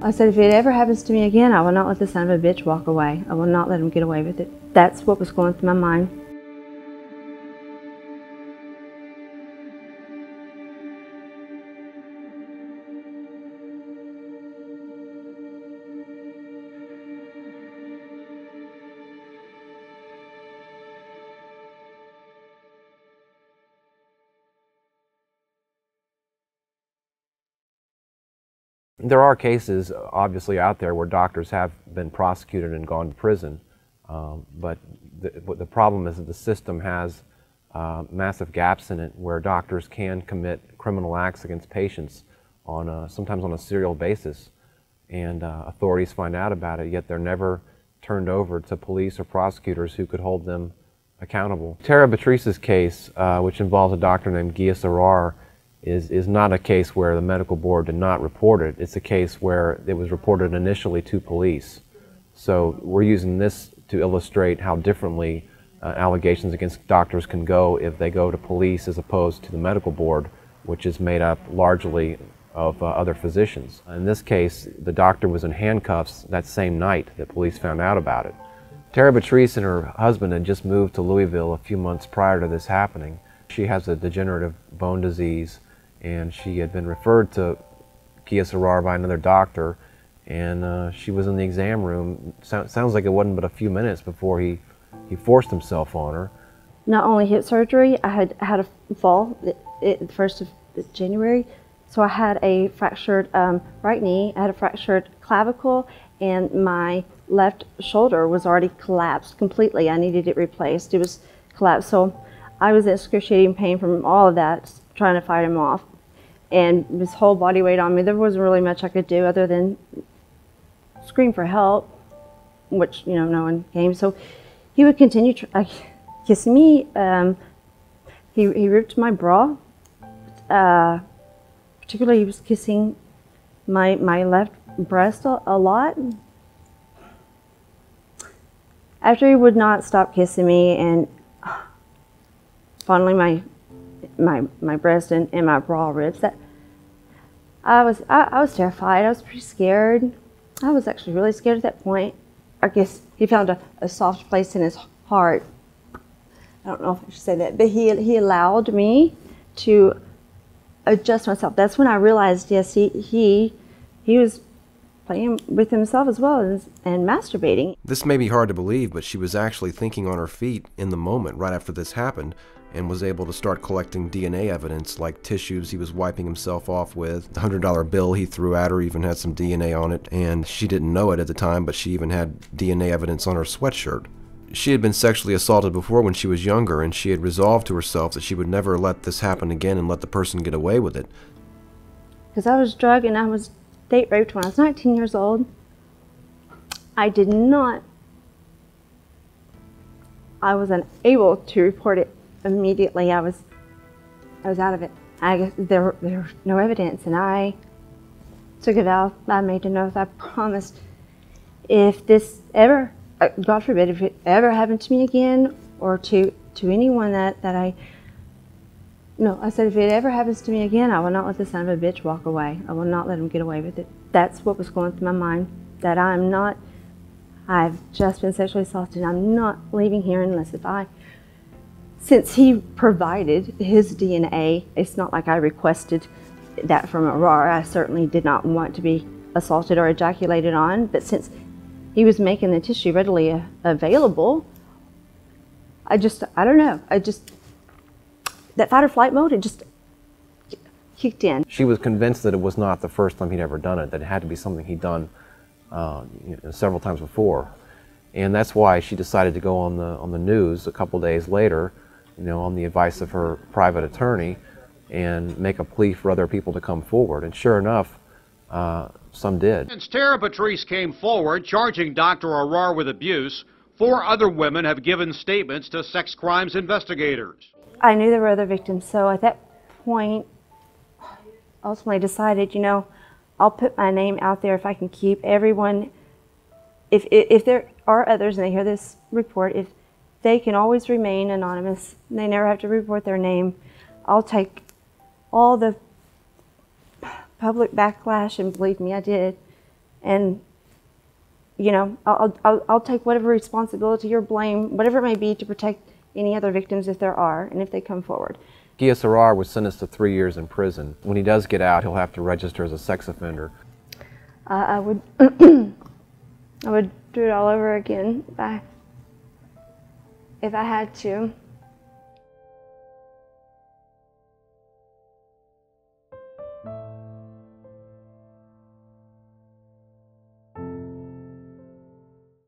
I said, if it ever happens to me again, I will not let the son of a bitch walk away. I will not let him get away with it. That's what was going through my mind. There are cases, obviously, out there where doctors have been prosecuted and gone to prison, but the problem is that the system has massive gaps in it where doctors can commit criminal acts against patients on sometimes on a serial basis, and authorities find out about it, yet they're never turned over to police or prosecutors who could hold them accountable. Tara Batrice's case, which involves a doctor named Gia Sarar, is not a case where the medical board did not report it. It's a case where it was reported initially to police. So we're using this to illustrate how differently allegations against doctors can go if they go to police as opposed to the medical board, which is made up largely of other physicians. In this case, the doctor was in handcuffs that same night that police found out about it. Tara Batrice and her husband had just moved to Louisville a few months prior to this happening. She has a degenerative bone disease, and she had been referred to Gia Sarar by another doctor, and she was in the exam room. Sounds like it wasn't but a few minutes before he forced himself on her. Not only hip surgery, I had a fall the 1st of January, so I had a fractured right knee, I had a fractured clavicle, and my left shoulder was already collapsed completely. I needed it replaced. It was collapsed, so I was in excruciating pain from all of that, trying to fight him off. And his whole body weight on me, there wasn't really much I could do other than scream for help, which, you know, no one came. So he would continue kissing me. He ripped my bra. Particularly, he was kissing my left breast a lot. After he would not stop kissing me and fondling my breast and my bra ribs, that I was terrified. I was pretty scared. I was actually really scared at that point. I guess he found a soft place in his heart. I don't know if I should say that, but he allowed me to adjust myself. That's when I realized, yes, he was playing with himself as well and masturbating. This may be hard to believe, but she was actually thinking on her feet in the moment right after this happened, and was able to start collecting DNA evidence, like tissues he was wiping himself off with. The $100 bill he threw at her even had some DNA on it, and she didn't know it at the time, but she even had DNA evidence on her sweatshirt. She had been sexually assaulted before when she was younger, and she had resolved to herself that she would never let this happen again and let the person get away with it. Because I was drugged and I was date raped when I was 19 years old. I was unable to report it immediately. I was out of it. There was no evidence, and I took a vow. I made an oath. I promised, if this ever, God forbid, if it ever happened to me again, or to anyone that I said, if it ever happens to me again, I will not let the son of a bitch walk away. I will not let him get away with it. That's what was going through my mind, that I've just been sexually assaulted. I'm not leaving here unless since he provided his DNA, it's not like I requested that from Aurora. I certainly did not want to be assaulted or ejaculated on, but since he was making the tissue readily available, I don't know, that fight or flight mode, it just kicked in. She was convinced that it was not the first time he'd ever done it, that it had to be something he'd done several times before. And that's why she decided to go on the news a couple days later, on the advice of her private attorney, and make a plea for other people to come forward. And sure enough, some did. Since Tara Batrice came forward charging Dr. Arar with abuse, 4 other women have given statements to sex crimes investigators. I knew there were other victims, so at that point, ultimately decided, I'll put my name out there if I can keep everyone. If there are others and they hear this report, if they can always remain anonymous, they never have to report their name, I'll take all the public backlash, and believe me, I did, And, you know, I'll take whatever responsibility or blame, whatever it may be, to protect any other victims if there are, and if they come forward. Arar was sentenced to 3 years in prison. When he does get out, he'll have to register as a sex offender. I would I would do it all over again if I had to.